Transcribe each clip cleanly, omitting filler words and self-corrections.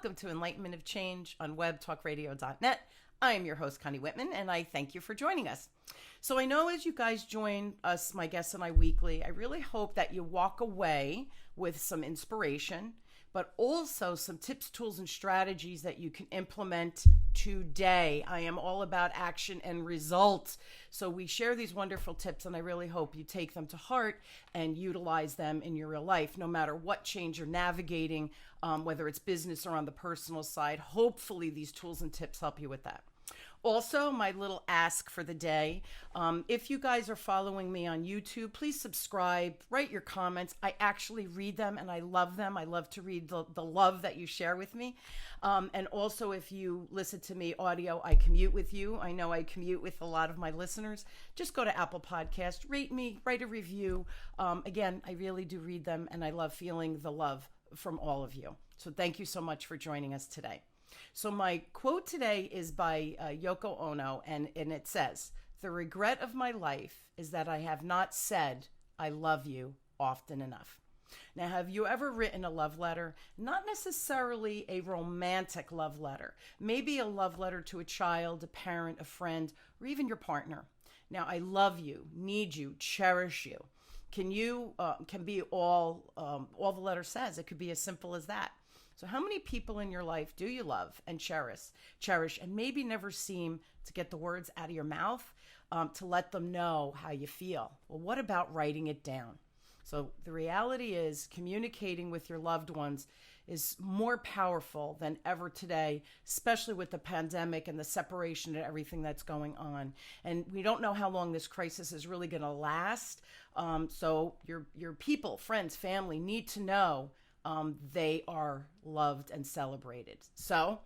Welcome to Enlightenment of Change on webtalkradio.net. I am your host, Connie Whitman, and I thank you for joining us. So I know as you guys join us, my guests and I weekly, I really hope that you walk away with some inspiration, but also some tips, tools, and strategies that you can implement today. I am all about action and results. So we share these wonderful tips, and I really hope you take them to heart and utilize them in your real life, no matter what change you're navigating, whether it's business or on the personal side. Hopefully these tools and tips help you with that. Also, my little ask for the day, if you guys are following me on YouTube, please subscribe, write your comments. I actually read them and I love them. I love to read the love that you share with me. And also, if you listen to me audio, I commute with you. I know I commute with a lot of my listeners. Just go to Apple Podcast, rate me, write a review. Again, I really do read them and I love feeling the love from all of you. So thank you so much for joining us today. So my quote today is by Yoko Ono, and it says, "The regret of my life is that I have not said I love you often enough." Now, have you ever written a love letter? Not necessarily a romantic love letter, maybe a love letter to a child, a parent, a friend, or even your partner. Now, I love you, need you, cherish you. Can be all the letter says. It could be as simple as that. So how many people in your life do you love and cherish, and maybe never seem to get the words out of your mouth to let them know how you feel? Well, what about writing it down? So the reality is communicating with your loved ones is more powerful than ever today, especially with the pandemic and the separation and everything that's going on. And we don't know how long this crisis is really going to last. So your people, friends, family need to know they are loved and celebrated. So,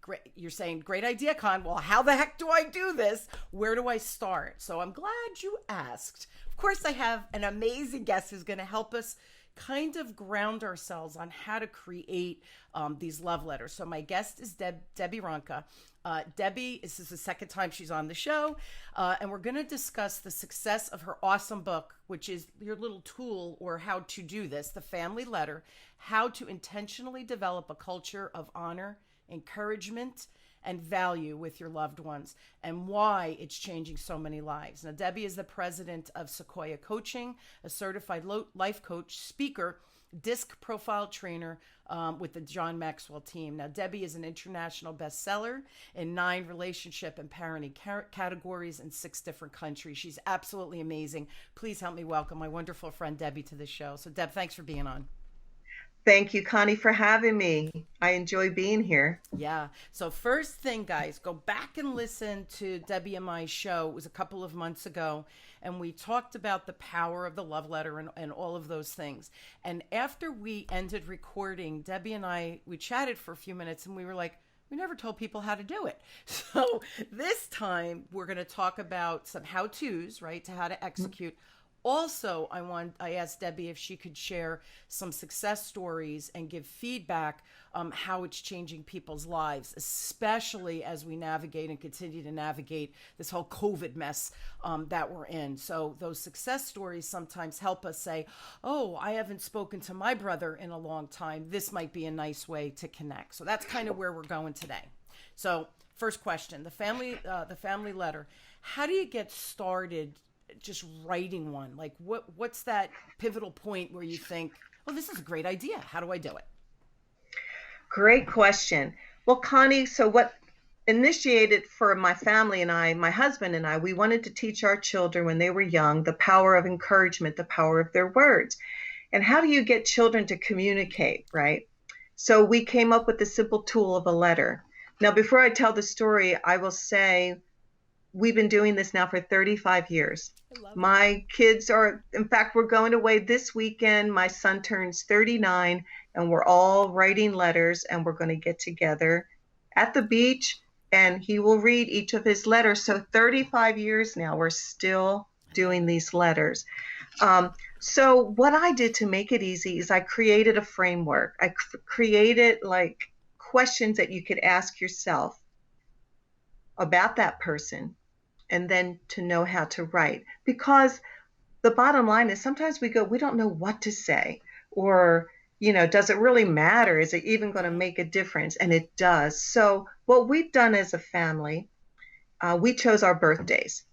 great. You're saying, great idea, Con. Well, how the heck do I do this? Where do I start? So I'm glad you asked. Of course, I have an amazing guest who's going to help us kind of ground ourselves on how to create these love letters. So my guest is Debbie Ronka. Debbie, this is the second time she's on the show, and we're going to discuss the success of her awesome book, which is your little tool or how to do this, The Family Letter, how to intentionally develop a culture of honor, encouragement, and value with your loved ones, and why it's changing so many lives. Now, Debbie is the president of Sequoia Coaching, a certified life coach, speaker, disc profile trainer with the John Maxwell team. Now, Debbie is an international bestseller in 9 relationship and parenting categories in 6 different countries. She's absolutely amazing. Please help me welcome my wonderful friend Debbie to the show. So, Deb, thanks for being on. Thank you, Connie, for having me. I enjoy being here. Yeah. So first thing, guys, go back and listen to Debbie and my show. It was a couple of months ago, and we talked about the power of the love letter and all of those things. And after we ended recording, Debbie and I, we chatted for a few minutes, and we were like, we never told people how to do it. So this time we're going to talk about some how-tos, right, to how to execute. Also, I asked Debbie if she could share some success stories and give feedback how it's changing people's lives, especially as we navigate and continue to navigate this whole COVID mess that we're in. So those success stories sometimes help us say, oh, I haven't spoken to my brother in a long time. This might be a nice way to connect. So that's kind of where we're going today. So first question, the family letter. How do you get started just writing one? Like what's that pivotal point where you think, oh, this is a great idea. How do I do it? Great question. Well, Connie, so what initiated for my family and I, my husband and I, we wanted to teach our children when they were young the power of encouragement, the power of their words. And how do you get children to communicate, right? So we came up with the simple tool of a letter. Now, before I tell the story, I will say we've been doing this now for 35 years. My kids are, in fact, we're going away this weekend. My son turns 39, and we're all writing letters, and we're going to get together at the beach, and he will read each of his letters. So 35 years now, we're still doing these letters. So what I did to make it easy is I created a framework. I created like questions that you could ask yourself about that person, and then to know how to write. Because the bottom line is sometimes we don't know what to say, or, does it really matter? Is it even going to make a difference? And it does. So what we've done as a family, we chose our birthdays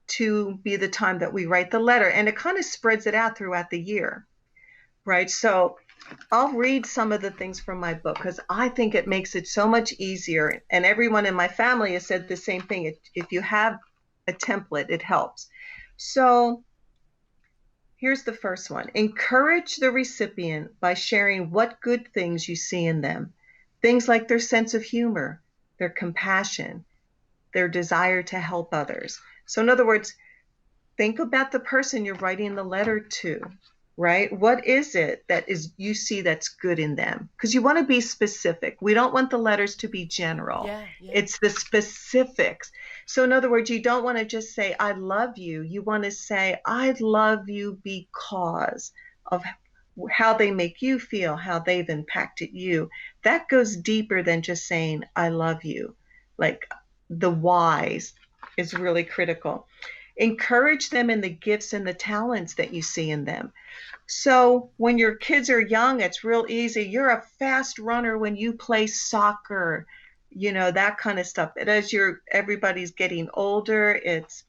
to be the time that we write the letter, and it kind of spreads it out throughout the year, right? So I'll read some of the things from my book because I think it makes it so much easier. And everyone in my family has said the same thing. If you have a template, it helps. So here's the first one. Encourage the recipient by sharing what good things you see in them. Things like their sense of humor, their compassion, their desire to help others. So in other words, think about the person you're writing the letter to, right? What is it that is you see that's good in them? Because you want to be specific. We don't want the letters to be general. Yeah. It's the specifics. So in other words, you don't want to just say, I love you. You want to say, I love you because of how they make you feel, how they've impacted you. That goes deeper than just saying, I love you. Like the whys is really critical. Encourage them in the gifts and the talents that you see in them. So when your kids are young, it's real easy. You're a fast runner when you play soccer, that kind of stuff. But as everybody's getting older, it's,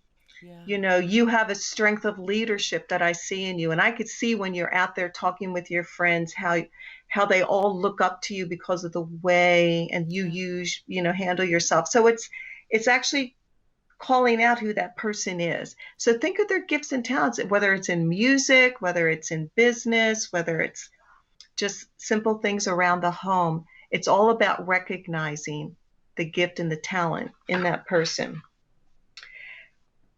you have a strength of leadership that I see in you. And I could see when you're out there talking with your friends, how they all look up to you because of the way and you handle yourself. So it's actually calling out who that person is. So think of their gifts and talents, whether it's in music, whether it's in business, whether it's just simple things around the home. It's all about recognizing the gift and the talent in that person.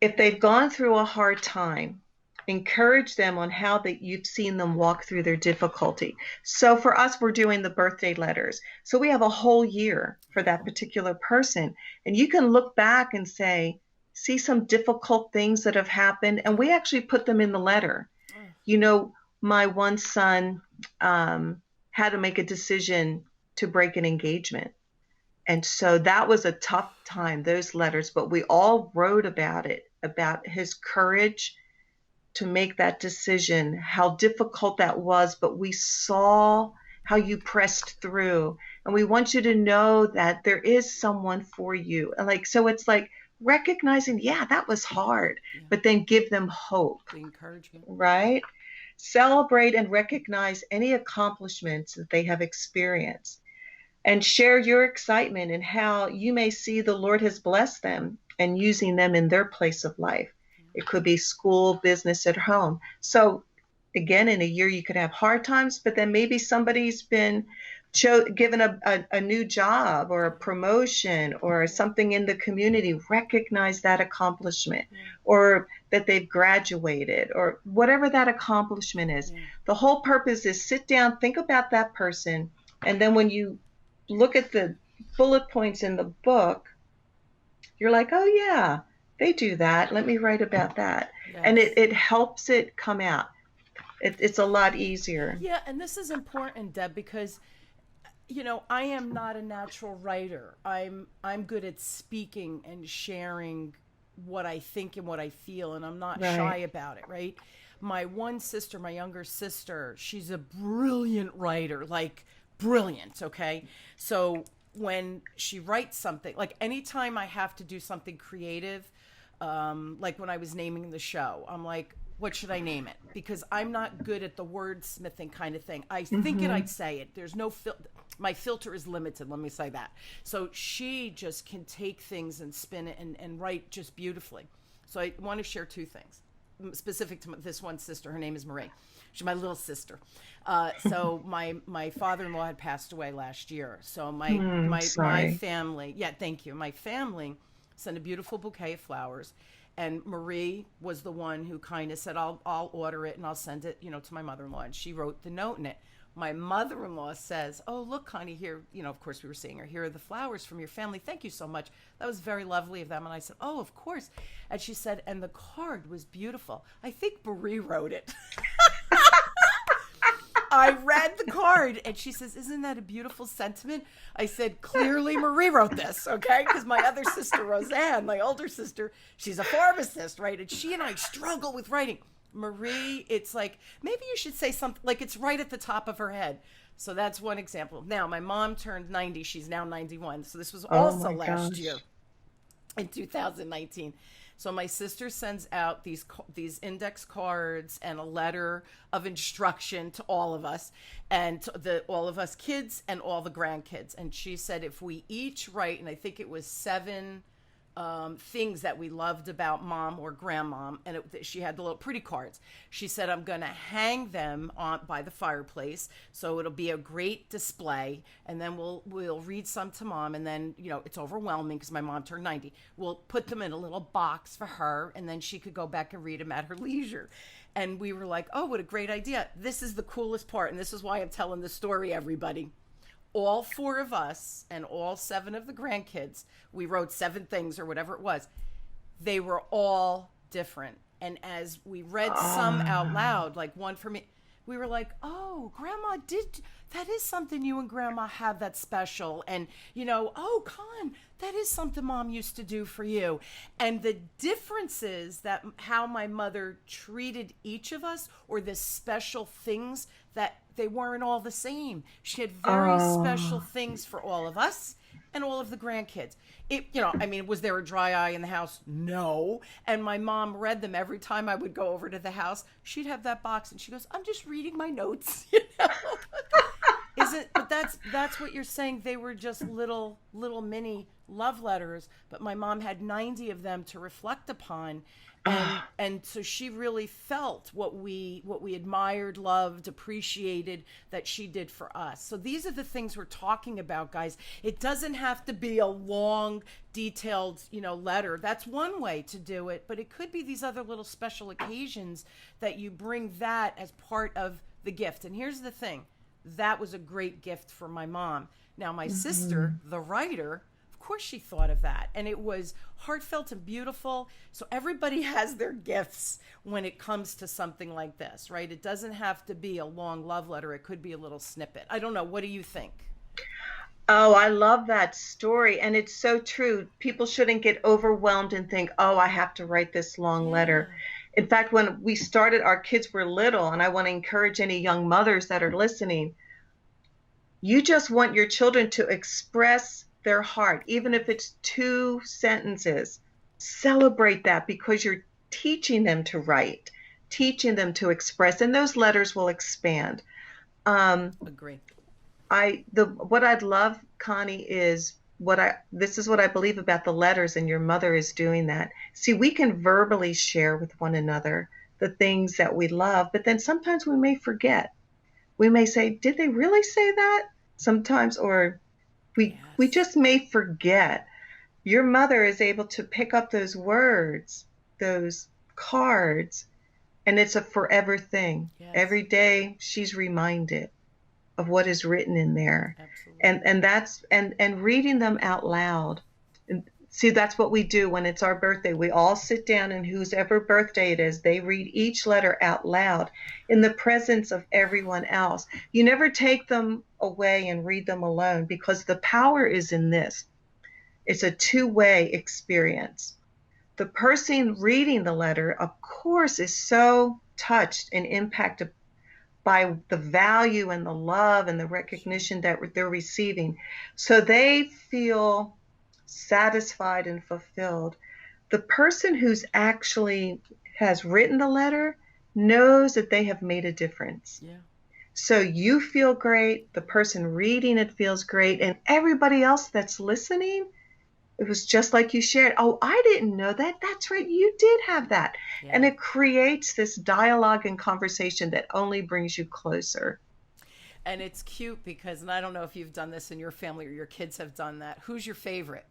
If they've gone through a hard time, encourage them on how that you've seen them walk through their difficulty. So for us, we're doing the birthday letters. So we have a whole year for that particular person. And you can look back and see some difficult things that have happened. And we actually put them in the letter. My one son had to make a decision to break an engagement. And so that was a tough time, those letters, but we all wrote about it, about his courage to make that decision, how difficult that was, but we saw how you pressed through. And we want you to know that there is someone for you. And so it's like recognizing, that was hard, but then give them hope. The encouragement. Right? Celebrate and recognize any accomplishments that they have experienced. And share your excitement and how you may see the Lord has blessed them and using them in their place of life. It could be school, business, at home. So again, in a year, you could have hard times, but then maybe somebody's been given a new job or a promotion or something in the community. Recognize that accomplishment, or that they've graduated, or whatever that accomplishment is. The whole purpose is sit down, think about that person, and then when you look at the bullet points in the book, you're like, oh yeah, they do that. Let me write about that. Yes. And it helps it come out. It's a lot easier. Yeah, and this is important, Deb, because I am not a natural writer. I'm good at speaking and sharing what I think and what I feel, and I'm not shy about it, right? My one sister, my younger sister, she's a brilliant writer, like brilliant, okay? So when she writes something, like anytime I have to do something creative, like when I was naming the show, I'm like, what should I name it? Because I'm not good at the wordsmithing kind of thing. I think it, I'd say it. There's no my filter is limited, let me say that. So she just can take things and spin it and write just beautifully. So I want to share two things specific to this one sister. Her name is Marie. She's my little sister. So my father-in-law had passed away last year. So my family, thank you. My family sent a beautiful bouquet of flowers. And Marie was the one who kind of said, I'll order it and I'll send it, to my mother-in-law. And she wrote the note in it. My mother-in-law says, oh, look, Connie, here, of course we were seeing her. Here are the flowers from your family. Thank you so much. That was very lovely of them. And I said, oh, of course. And she said, and the card was beautiful. I think Marie wrote it. I read the card and she says, isn't that a beautiful sentiment? I said, clearly Marie wrote this, okay? Because my other sister, Roseanne, my older sister, she's a pharmacist, right? And she and I struggle with writing. Marie, it's like, maybe you should say something, like it's right at the top of her head. So that's one example. Now, my mom turned 90. She's now 91. So this was Oh also my last year gosh. in 2019. So my sister sends out these index cards and a letter of instruction to all of us, and to all of us kids and all the grandkids. And she said if we each write, and I think it was seven things that we loved about mom or grandmom, and she had the little pretty cards. She said, I'm going to hang them on by the fireplace, so it'll be a great display, and then we'll read some to mom, and then, you know, it's overwhelming because my mom turned 90. We'll put them in a little box for her, and then she could go back and read them at her leisure. And we were like, oh, what a great idea. This is the coolest part, and this is why I'm telling the story, everybody. All four of us and all seven of the grandkids, we wrote seven things or whatever it was. They were all different. And as we read some out loud, like one for me, we were like, oh, Grandma that is something you and Grandma have that's special. And, you know, oh, Con, that is something Mom used to do for you. And the differences that how my mother treated each of us, or the special things, that they weren't all the same. She had very special things for all of us and all of the grandkids. It, you know, I mean, was there a dry eye in the house? No. And my mom read them every time I would go over to the house. She'd have that box and she goes, I'm just reading my notes, you know. But that's what you're saying. They were just little mini love letters, but my mom had 90 of them to reflect upon. And so she really felt what we admired, loved, appreciated that she did for us. So these are the things we're talking about, guys. It doesn't have to be a long, detailed, you know, letter. That's one way to do it, but it could be these other little special occasions that you bring that as part of the gift. And here's the thing. That was a great gift for my mom. Now, my sister, the writer, of course she thought of that, and it was heartfelt and beautiful. So everybody has their gifts when it comes to something like this, right? It doesn't have to be a long love letter. It could be a little snippet. I don't know. What do you think? Oh, I love that story. And it's so true. People shouldn't get overwhelmed and think, oh, I have to write this long letter. In fact, when we started, our kids were little, and I want to encourage any young mothers that are listening, you just want your children to express their heart, even if it's 2 sentences. Celebrate that, because you're teaching them to write, teaching them to express, and those letters will expand. Agree. What I'd love, Connie, is this is what I believe about the letters, and your mother is doing that. See, we can verbally share with one another the things that we love, but then sometimes we may forget. We may say, did they really say that? Sometimes, or we just may forget. Your mother is able to pick up those words, those cards, and it's a forever thing. Yes. Every day she's reminded of what is written in there. Absolutely. And reading them out loud. And see, that's what we do when it's our birthday. We all sit down, and whoever birthday it is, they read each letter out loud in the presence of everyone else. You never take them away and read them alone, because the power is in this. It's a two-way experience. The person reading the letter, of course, is so touched and impacted by the value and the love and the recognition that they're receiving. So they feel satisfied and fulfilled. The person who's actually has written the letter knows that they have made a difference. Yeah. So you feel great, the person reading it feels great, and everybody else that's listening, it was just like you shared. Oh, I didn't know that. That's right. You did have that. Yeah. And it creates this dialogue and conversation that only brings you closer. And it's cute because, and I don't know if you've done this in your family or your kids have done that. Who's your favorite?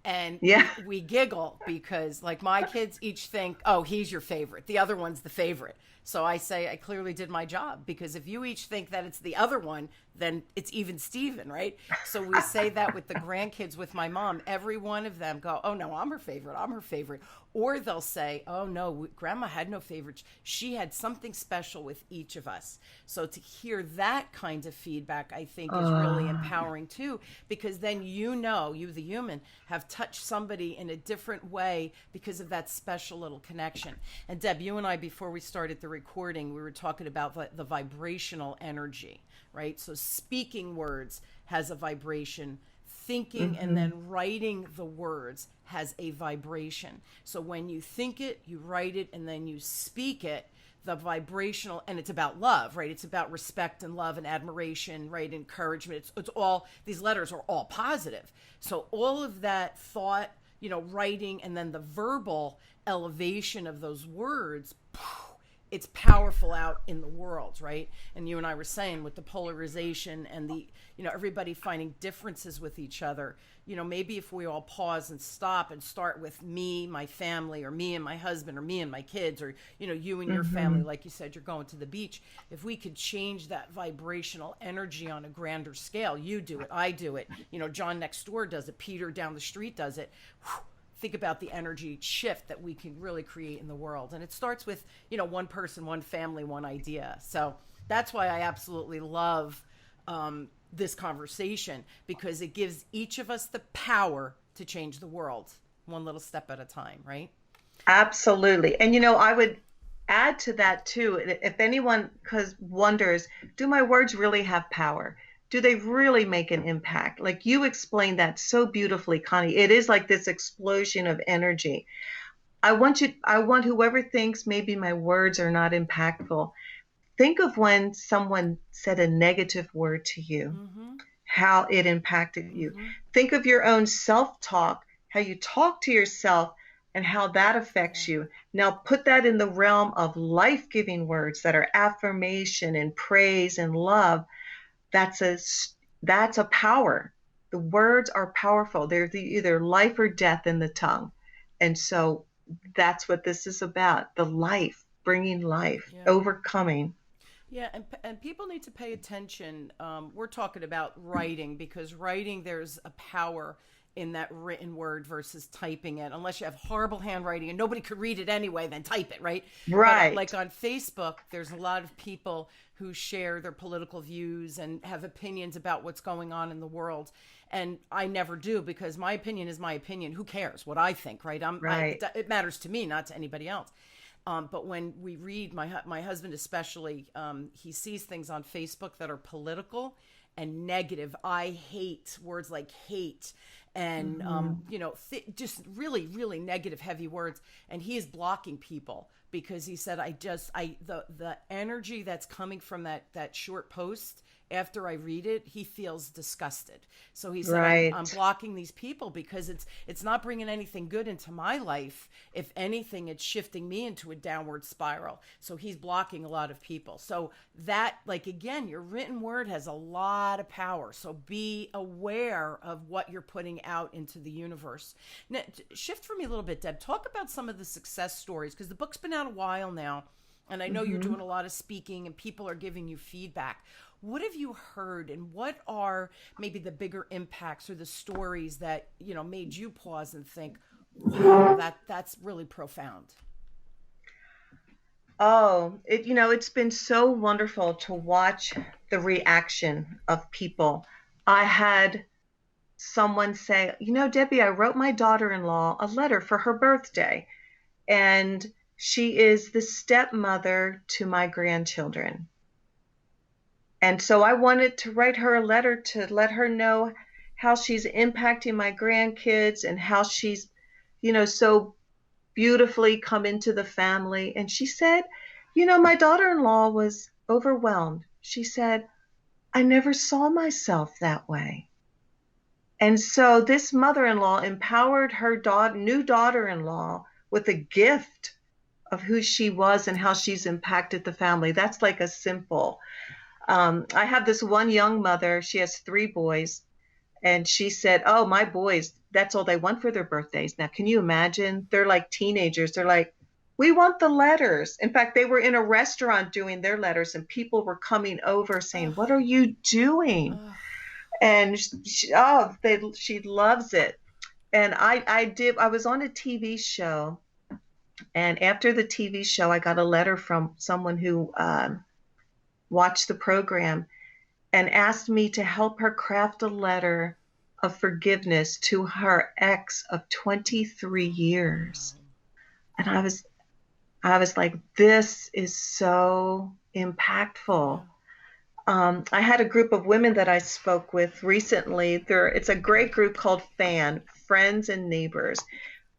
And we giggle because, like, my kids each think, oh, he's your favorite. The other one's the favorite. So I say I clearly did my job, because if you each think that it's the other one, then it's even Steven, right? So we say that with the grandkids, with my mom. Every one of them go, oh, no, I'm her favorite. I'm her favorite. Or they'll say, oh, no, Grandma had no favorites. She had something special with each of us. So to hear that kind of feedback, I think, is really empowering, too, because then you, the human, have touched somebody in a different way because of that special little connection. And Deb, you and I, before we started the recording, we were talking about the vibrational energy, right? So speaking words has a vibration. Thinking and then writing the words has a vibration. So when you think it, you write it, and then you speak it, the vibrational, and it's about love, right? It's about respect and love and admiration, right? Encouragement. It's all, these letters are all positive. So all of that thought, writing, and then the verbal elevation of those words, it's powerful out in the world, right? And you and I were saying with the polarization and the, everybody finding differences with each other, maybe if we all pause and stop and start with me, my family, or me and my husband, or me and my kids, or, you and your family, like you said, you're going to the beach. If we could change that vibrational energy on a grander scale, you do it, I do it, John next door does it, Peter down the street does it. Think about the energy shift that we can really create in the world. And it starts with, one person, one family, one idea. So that's why I absolutely love this conversation, because it gives each of us the power to change the world one little step at a time, right? Absolutely. And, I would add to that too. If anyone wonders, do my words really have power? Do they really make an impact? Like you explained that so beautifully, Connie. It is like this explosion of energy. I want whoever thinks maybe my words are not impactful, think of when someone said a negative word to you, how it impacted you. Think of your own self-talk, how you talk to yourself, and how that affects you. Now put that in the realm of life-giving words that are affirmation and praise and love. That's a power. The words are powerful. They're either life or death in the tongue. And so that's what this is about, the life, bringing life, overcoming. Yeah, and people need to pay attention. We're talking about writing, because writing, there's a power in that written word versus typing it. Unless you have horrible handwriting and nobody could read it anyway, then type it, right? Right. But like on Facebook, there's a lot of people who share their political views and have opinions about what's going on in the world. And I never do, because my opinion is my opinion. Who cares what I think, right? It matters to me, not to anybody else. But when we read, my husband especially, he sees things on Facebook that are political and negative. I hate words like hate and, just really, really negative, heavy words. And he is blocking people because he said, the energy that's coming from that short post, after I read it, he feels disgusted. So he said, I'm blocking these people because it's not bringing anything good into my life. If anything, it's shifting me into a downward spiral. So he's blocking a lot of people. So that, again, your written word has a lot of power. So be aware of what you're putting out into the universe. Now, shift for me a little bit, Deb. Talk about some of the success stories, because the book's been out a while now. And I know you're doing a lot of speaking and people are giving you feedback. What have you heard, and what are maybe the bigger impacts or the stories that, made you pause and think, wow, that's really profound? Oh, it's been so wonderful to watch the reaction of people. I had someone say, Debbie, I wrote my daughter-in-law a letter for her birthday, and she is the stepmother to my grandchildren. And so I wanted to write her a letter to let her know how she's impacting my grandkids and how she's, so beautifully come into the family. And she said, my daughter-in-law was overwhelmed. She said, I never saw myself that way. And so this mother-in-law empowered her new daughter-in-law with a gift of who she was and how she's impacted the family. That's like a simple. I have this one young mother, she has 3 boys, and she said, oh, my boys, that's all they want for their birthdays. Now, can you imagine? They're like teenagers. They're like, We want the letters. In fact, they were in a restaurant doing their letters, and people were coming over saying, "What are you doing?" And she loves it. And I was on a TV show, and after the TV show, I got a letter from someone who watched the program and asked me to help her craft a letter of forgiveness to her ex of 23 years. And I was like, this is so impactful. I had a group of women that I spoke with recently. It's a great group called FAN, Friends and Neighbors.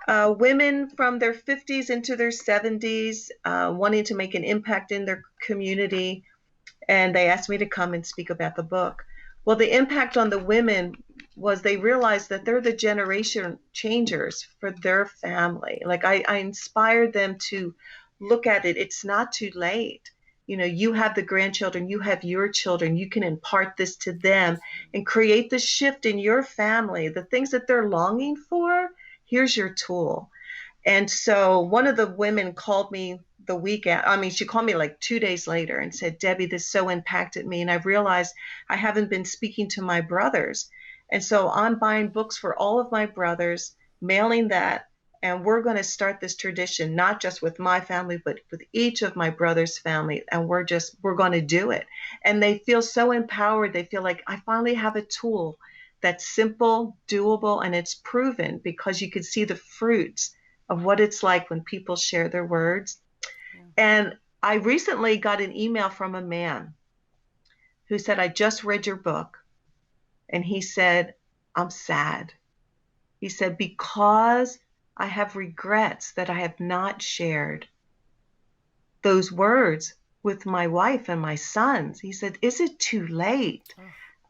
Women from their 50s into their 70s, wanting to make an impact in their community. And they asked me to come and speak about the book. Well, the impact on the women was they realized that they're the generation changers for their family. Like I inspired them to look at it. It's not too late. You know, you have the grandchildren, you have your children, you can impart this to them and create the shift in your family. The things that they're longing for, here's your tool. And so one of the women called me the week after, she called me like 2 days later and said, "Debbie, this so impacted me. And I've realized I haven't been speaking to my brothers. And so I'm buying books for all of my brothers, mailing that. And we're going to start this tradition, not just with my family, but with each of my brother's family. And we're going to do it." And they feel so empowered. They feel like I finally have a tool that's simple, doable, and it's proven because you can see the fruits of what it's like when people share their words. And I recently got an email from a man who said, "I just read your book." And he said, "I'm sad." He said, "Because I have regrets that I have not shared those words with my wife and my sons." He said, "Is it too late?"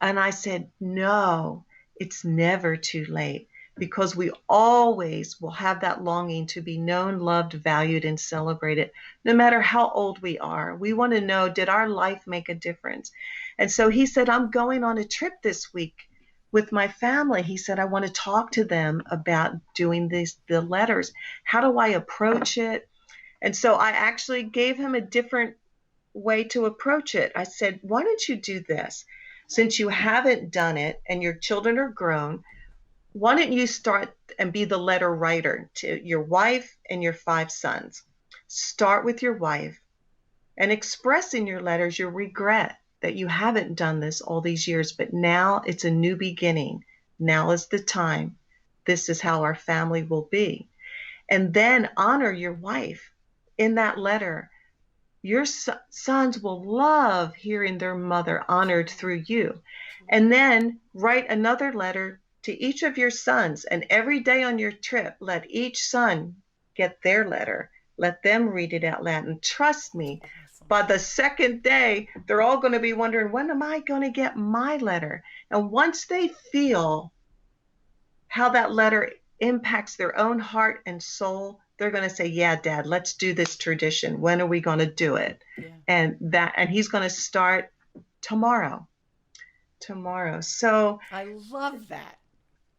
And I said, "No, it's never too late, because we always will have that longing to be known, loved, valued, and celebrated, no matter how old we are. We want to know, did our life make a difference?" And so he said, "I'm going on a trip this week with my family." He said, "I want to talk to them about doing the letters. How do I approach it?" And so I actually gave him a different way to approach it. I said, "Why don't you do this? Since you haven't done it and your children are grown, why don't you start and be the letter writer to your wife and your 5 sons? Start with your wife and express in your letters your regret that you haven't done this all these years, but now it's a new beginning. Now is the time. This is how our family will be." And then honor your wife in that letter. Your sons will love hearing their mother honored through you. And then write another letter to each of your sons. And every day on your trip, let each son get their letter. Let them read it out loud. And trust me, by the second day, they're all going to be wondering, when am I going to get my letter? And once they feel how that letter impacts their own heart and soul, they're going to say, "Yeah, Dad, let's do this tradition. When are we going to do it?" Yeah. And he's going to start tomorrow. So I love that.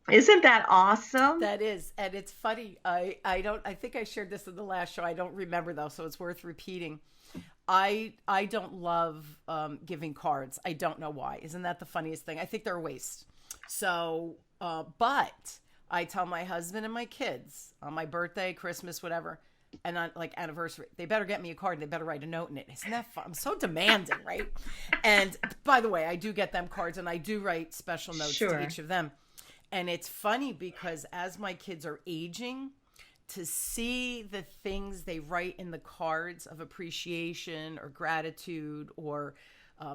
Isn't that awesome? That is. And it's funny. I think I shared this in the last show. I don't remember though, so it's worth repeating. I don't love giving cards. I don't know why. Isn't that the funniest thing? I think they're a waste. So, but I tell my husband and my kids on my birthday, Christmas, whatever, and on like anniversary, they better get me a card. They better write a note in it. Isn't that fun? I'm so demanding, right? And by the way, I do get them cards, and I do write special notes to each of them. And it's funny because as my kids are aging, to see the things they write in the cards of appreciation or gratitude, or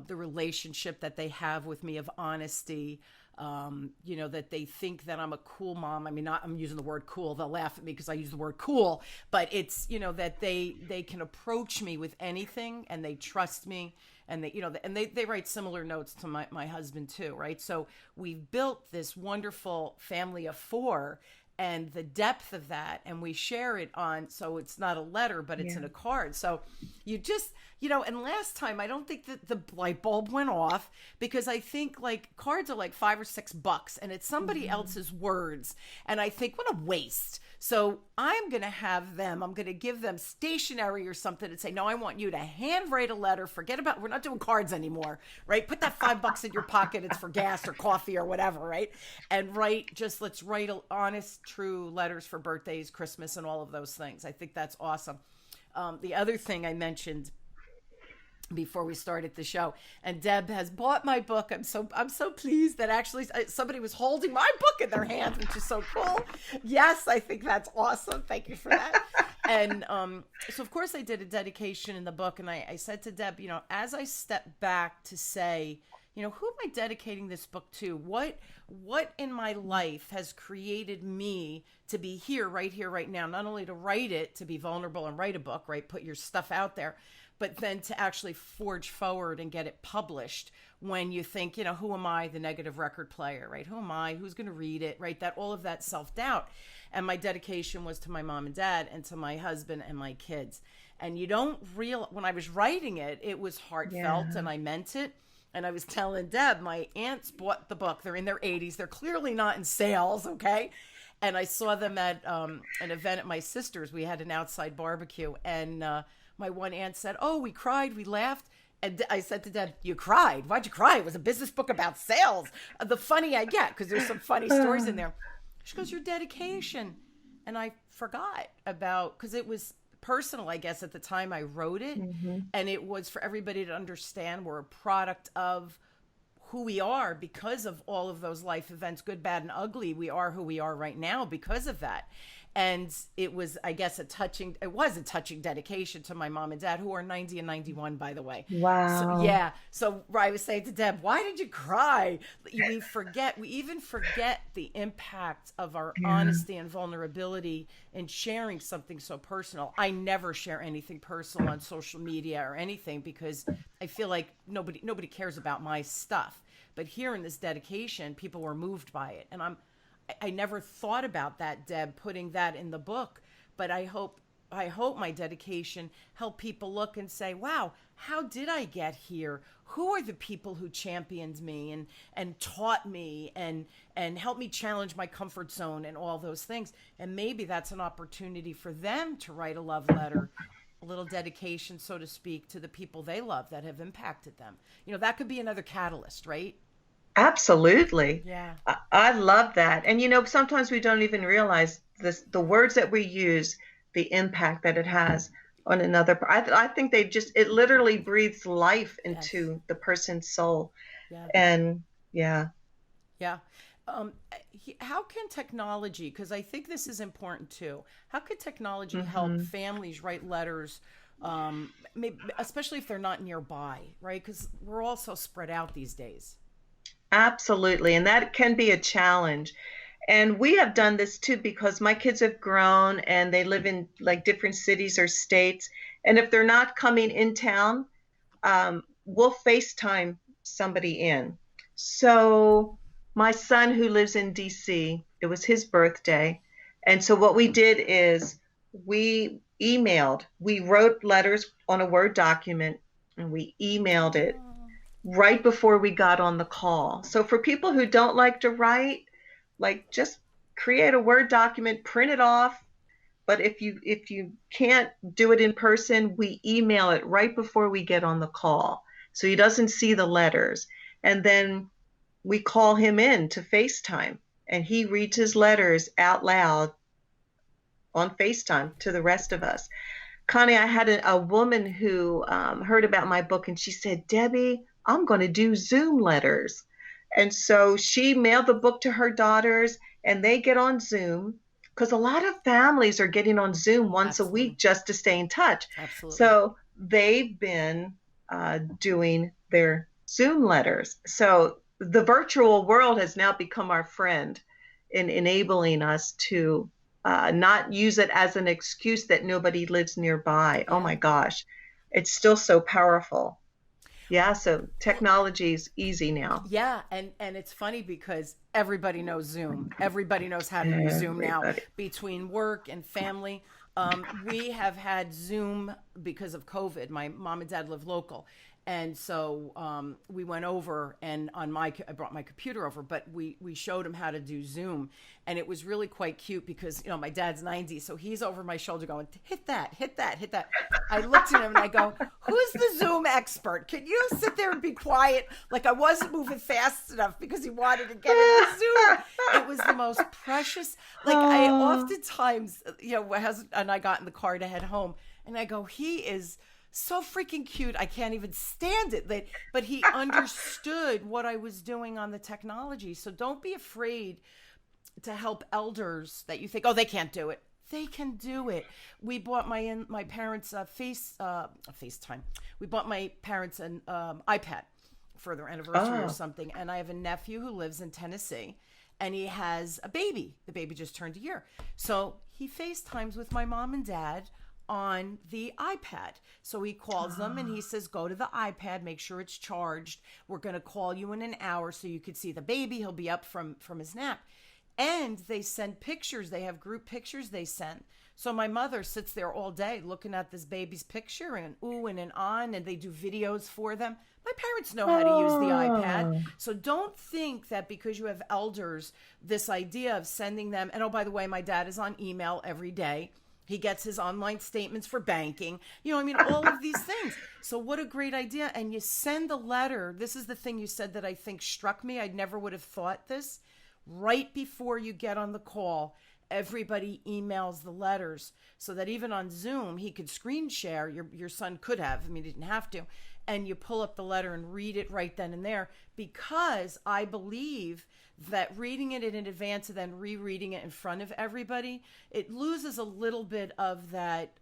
the relationship that they have with me of honesty, that they think that I'm a cool mom. I mean, I'm using the word cool. They'll laugh at me because I use the word cool, but it's, that they can approach me with anything and they trust me, and they write similar notes to my husband too. Right. So we've built this wonderful family of 4, and the depth of that, and we share it on, so it's not a letter, but it's in a card. So you just, and last time I don't think that the light bulb went off, because I think like cards are like $5 or $6 and it's somebody else's words, and I think what a waste. So I'm going to give them stationery or something and say, no, I want you to handwrite a letter. We're not doing cards anymore, right? Put that $5 in your pocket. It's for gas or coffee or whatever, right? And let's write honest, true letters for birthdays, Christmas, and all of those things. I think that's awesome. The other thing I mentioned before we started the show, and Deb has bought my book. I'm so pleased that actually somebody was holding my book in their hands, which is so cool. Yes, I think that's awesome. Thank you for that. And so of course I did a dedication in the book, and I said to Deb, as I step back to say, who am I dedicating this book to? What in my life has created me to be right here, right now? Not only to write it, to be vulnerable and write a book, right? Put your stuff out there, but then to actually forge forward and get it published. When you think, who am I, the negative record player, right? Who am I? Who's going to read it, right? All of that self-doubt. And my dedication was to my mom and dad and to my husband and my kids. And you don't realize, when I was writing it, it was heartfelt and I meant it. And I was telling Deb, my aunts bought the book. They're in their 80s. They're clearly not in sales, okay? And I saw them at an event at my sister's. We had an outside barbecue. And my one aunt said, oh, we cried, we laughed. And I said to Deb, you cried? Why'd you cry? It was a business book about sales. The funny I get, because there's some funny stories in there. She goes, your dedication. And I forgot because it was personal, I guess, at the time I wrote it. And it was for everybody to understand we're a product of who we are because of all of those life events, good, bad, and ugly. We are who we are right now because of that. And it was, I guess, a touching dedication to my mom and dad, who are 90 and 91, by the way. Wow. So I was saying to Deb, why did you cry? We even forget the impact of our honesty and vulnerability in sharing something so personal. I never share anything personal on social media or anything, because I feel like nobody cares about my stuff. But here in this dedication, people were moved by it. And I never thought about that, Deb, putting that in the book, but I hope my dedication helped people look and say, wow, how did I get here? Who are the people who championed me and taught me and helped me challenge my comfort zone and all those things? And maybe that's an opportunity for them to write a love letter, a little dedication, so to speak, to the people they love that have impacted them. That could be another catalyst, right? Absolutely. Yeah. I love that. And sometimes we don't even realize the words that we use, the impact that it has on another. I think it literally breathes life into the person's soul. Yeah. And yeah. How can technology, because I think this is important too, how could technology help families write letters, maybe, especially if they're not nearby, right? Because we're all so spread out these days. Absolutely. And that can be a challenge. And we have done this too, because my kids have grown and they live in like different cities or states. And if they're not coming in town, we'll FaceTime somebody in. So my son, who lives in DC, it was his birthday. And so what we did is we wrote letters on a Word document and we emailed it right before we got on the call. So for people who don't like to write, just create a Word document, print it off. But if you can't do it in person, we email it right before we get on the call, so he doesn't see the letters. And then we call him in to FaceTime, and he reads his letters out loud on FaceTime to the rest of us. Connie, I had a woman who heard about my book, and she said, Debbie, I'm going to do Zoom letters. And so she mailed the book to her daughters, and they get on Zoom, because a lot of families are getting on Zoom once a week just to stay in touch. Absolutely. So they've been doing their Zoom letters. So the virtual world has now become our friend in enabling us to not use it as an excuse that nobody lives nearby. Oh my gosh, it's still so powerful. Yeah, so technology is easy now. Yeah, and it's funny because everybody knows Zoom. Everybody knows how to use Zoom now Everybody. between work and family. We have had Zoom because of COVID. My mom and dad live local. And so we went over, and I brought my computer over, but we showed him how to do Zoom. And it was really quite cute because, my dad's 90, so he's over my shoulder going, hit that, hit that, hit that. I looked at him and I go, who's the Zoom expert? Can you sit there and be quiet? Like I wasn't moving fast enough because he wanted to get into Zoom. It was the most precious. Like I oftentimes, my husband and I got in the car to head home, and I go, he is so freaking cute. I can't even stand it. But he understood what I was doing on the technology. So don't be afraid to help elders that you think, oh, they can't do it. They can do it. We bought my parents FaceTime. We bought my parents an iPad for their anniversary or something. And I have a nephew who lives in Tennessee, and he has a baby. The baby just turned a year. So he FaceTimes with my mom and dad on the iPad. So he calls them and he says, go to the iPad, make sure it's charged. We're going to call you in an hour so you could see the baby. He'll be up from his nap. And they send pictures. They have group pictures they send. So my mother sits there all day looking at this baby's picture and ooh and on, and they do videos for them. My parents know how to use the iPad. So don't think that because you have elders, this idea of sending them, and oh, by the way, my dad is on email every day. He gets his online statements for banking. All of these things. So what a great idea. And you send the letter. This is the thing you said that I think struck me. I never would have thought this. Right before you get on the call, everybody emails the letters so that even on Zoom, he could screen share. Your son could have. He didn't have to. And you pull up the letter and read it right then and there, because I believe that reading it in advance and then rereading it in front of everybody, it loses a little bit of that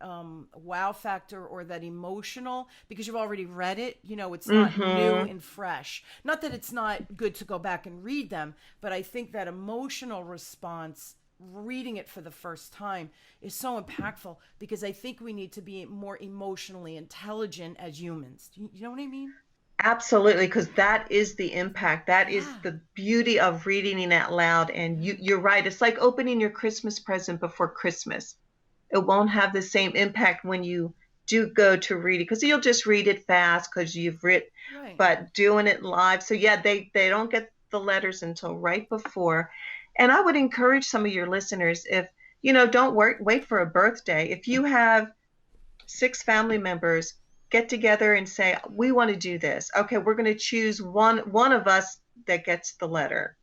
wow factor or that emotional, because you've already read it. It's not new and fresh. Not that it's not good to go back and read them, but I think that emotional response, reading it for the first time, is so impactful, because I think we need to be more emotionally intelligent as humans. You know what I mean? Absolutely, because that is the impact. That is the beauty of reading it out loud. And you're right. It's like opening your Christmas present before Christmas. It won't have the same impact when you do go to read it, because you'll just read it fast because you've written, Right. but doing it live. So yeah, they don't get the letters until right before. And I would encourage some of your listeners, if, don't wait for a birthday. If you have 6 family members, get together and say, we want to do this. Okay, we're going to choose one of us that gets the letter.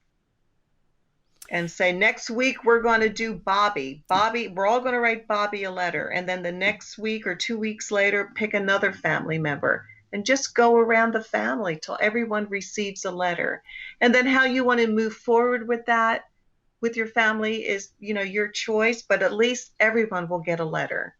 And say, next week we're going to do Bobby. We're all going to write Bobby a letter. And then the next week or 2 weeks later, pick another family member. And just go around the family till everyone receives a letter. And then how you want to move forward with that, with your family, is, your choice. But at least everyone will get a letter.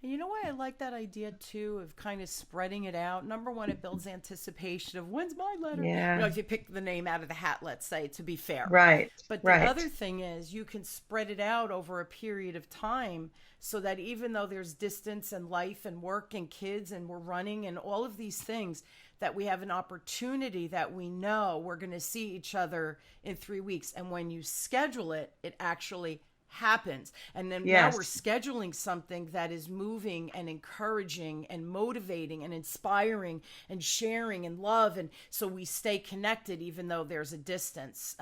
And you know why I like that idea too, of kind of spreading it out? Number one, it builds anticipation of when's my letter. Yeah. If you pick the name out of the hat, let's say, to be fair. Right. But the other thing is you can spread it out over a period of time, so that even though there's distance and life and work and kids and we're running and all of these things, that we have an opportunity that we know we're going to see each other in 3 weeks. And when you schedule it, it actually happens. And then now we're scheduling something that is moving and encouraging and motivating and inspiring and sharing and love. And so we stay connected even though there's a distance.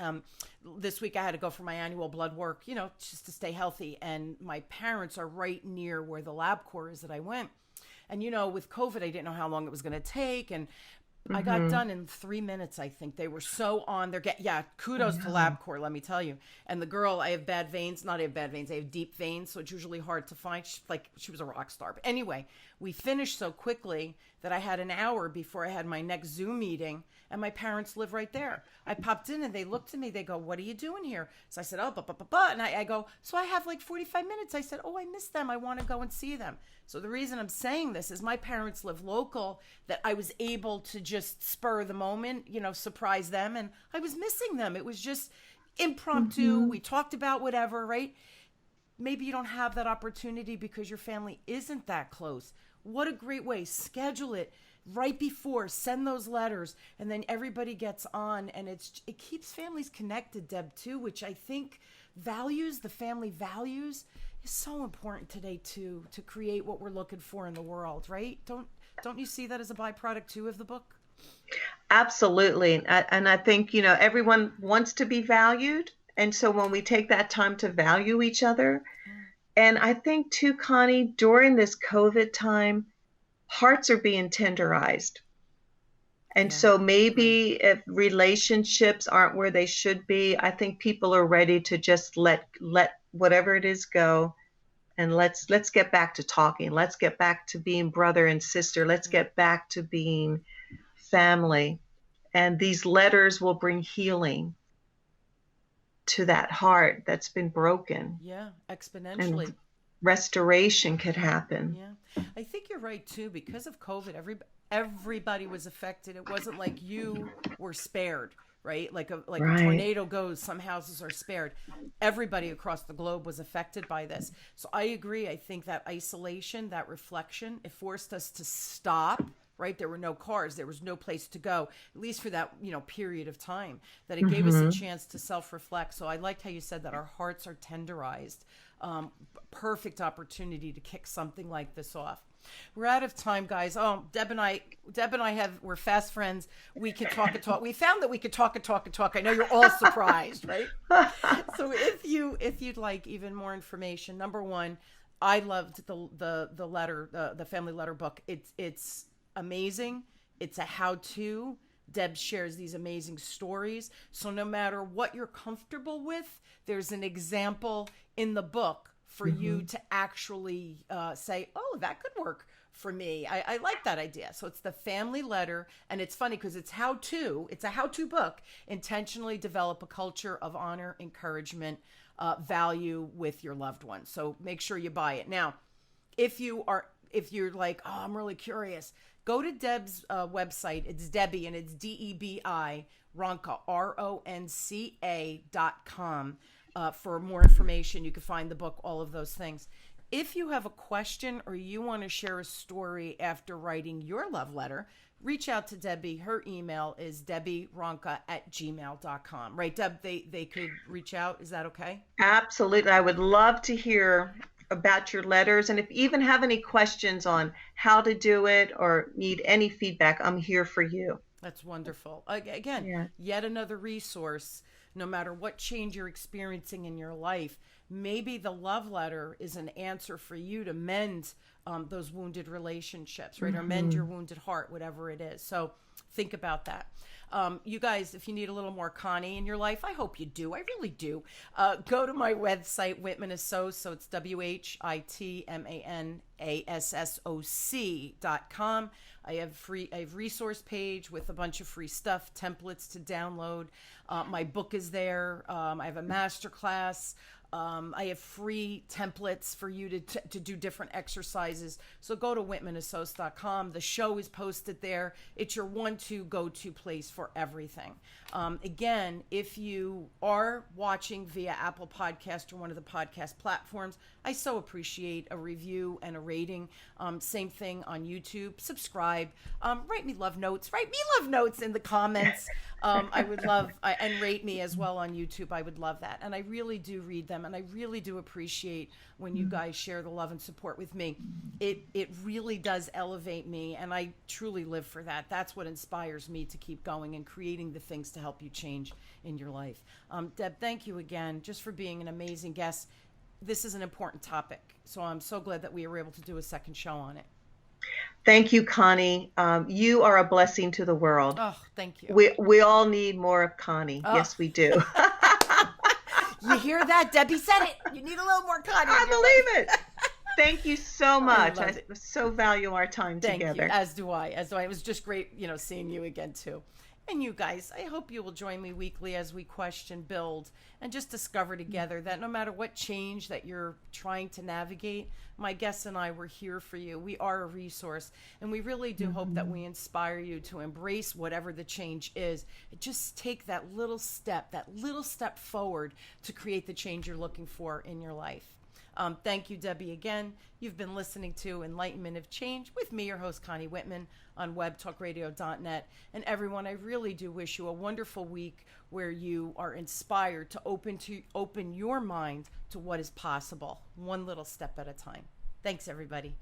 This week I had to go for my annual blood work, just to stay healthy. And my parents are right near where the LabCorp is that I went. And, with COVID, I didn't know how long it was going to take. And I got done in 3 minutes, I think. They were so on their kudos to LabCorp, let me tell you. And the girl, I have bad veins. Not I have bad veins, I have deep veins, so it's usually hard to find. She was a rock star. But anyway, we finished so quickly that I had an hour before I had my next Zoom meeting, and my parents live right there. I popped in and they looked at me. They go, what are you doing here? So I said, and I go, so I have 45 minutes. I said, I miss them. I want to go and see them. So the reason I'm saying this is my parents live local, that I was able to just spur the moment, surprise them. And I was missing them. It was just impromptu. We talked about whatever, right? Maybe you don't have that opportunity because your family isn't that close. What a great way. Schedule it. right before, send those letters, and then everybody gets on, and it keeps families connected, Deb, too, which I think the family values is so important today too, to create what we're looking for in the world, right? Don't you see that as a byproduct too of the book? Absolutely. And I think, everyone wants to be valued. And so when we take that time to value each other, and I think too, Connie, during this COVID time, hearts are being tenderized. And so maybe if relationships aren't where they should be, I think people are ready to just let whatever it is go, and let's get back to talking. Let's get back to being brother and sister. Let's get back to being family. And these letters will bring healing to that heart that's been broken. Yeah, exponentially. And restoration could happen. Yeah. I think you're right too, because of COVID, everybody was affected. It wasn't like you were spared, right? Like a tornado goes, some houses are spared. Everybody across the globe was affected by this. So I agree. I think that isolation, that reflection, it forced us to stop, right? There were no cars. There was no place to go, at least for that, period of time, that it gave us a chance to self-reflect. So I liked how you said that our hearts are tenderized. Perfect opportunity to kick something like this off. We're out of time, guys. Oh, Deb and I we're fast friends. We can talk and talk. We found that we could talk and talk and talk. I know you're all surprised, right? So if you'd like even more information, number one, I loved the letter, the family letter book. It's amazing. It's a how-to. Deb shares these amazing stories. So no matter what you're comfortable with, there's an example in the book for you to actually say, oh, that could work for me. I like that idea. So it's the family letter, and it's funny because it's how-to. It's a how-to book. Intentionally develop a culture of honor, encouragement, value with your loved ones. So make sure you buy it. Now, if you're like, oh, I'm really curious, go to Deb's website. It's Debbie, and it's Debi, Ronca, RONCA.com. For more information. You can find the book, all of those things. If you have a question or you want to share a story after writing your love letter, reach out to Debbie. Her email is debbieronca@gmail.com. Right, Deb? They could reach out. Is that okay? Absolutely. I would love to hear about your letters. And if you even have any questions on how to do it or need any feedback, I'm here for you. That's wonderful. Again, yet another resource. No matter what change you're experiencing in your life, maybe the love letter is an answer for you to mend those wounded relationships, right? Or mend your wounded heart, whatever it is. So think about that. You guys, if you need a little more Connie in your life, I hope you do. I really do. Go to my website, Whitman Assoc. So it's WHITMANASSOC.com. I have resource page with a bunch of free stuff, templates to download. My book is there. I have a masterclass. I have free templates for you to do different exercises. So go to whitmanassoc.com. The show is posted there. It's your one-to go-to place for everything. Again, if you are watching via Apple Podcast or one of the podcast platforms, I so appreciate a review and a rating. Same thing on YouTube. Subscribe. Write me love notes. Write me love notes in the comments. I would love, and rate me as well on YouTube. I would love that. And I really do read them. And I really do appreciate when you guys share the love and support with me. It really does elevate me. And I truly live for that. That's what inspires me to keep going and creating the things to help you change in your life. Deb, thank you again just for being an amazing guest. This is an important topic. So I'm so glad that we were able to do a second show on it. Thank you, Connie. You are a blessing to the world. Oh, thank you. We all need more of Connie. Oh. Yes, we do. You hear that? Debbie said it. You need a little more Connie. I believe it. Thank you so much. I so value our time together. Thank you. As do I. It was just great, seeing you again too. And you guys, I hope you will join me weekly as we question, build, and just discover together that no matter what change that you're trying to navigate, my guests and I were here for you. We are a resource, and we really do hope that we inspire you to embrace whatever the change is. Just take that little step forward to create the change you're looking for in your life. Thank you, Debbie, again. You've been listening to Enlightenment of Change with me, your host, Connie Whitman, on webtalkradio.net. And everyone, I really do wish you a wonderful week where you are inspired to open your mind to what is possible, one little step at a time. Thanks, everybody.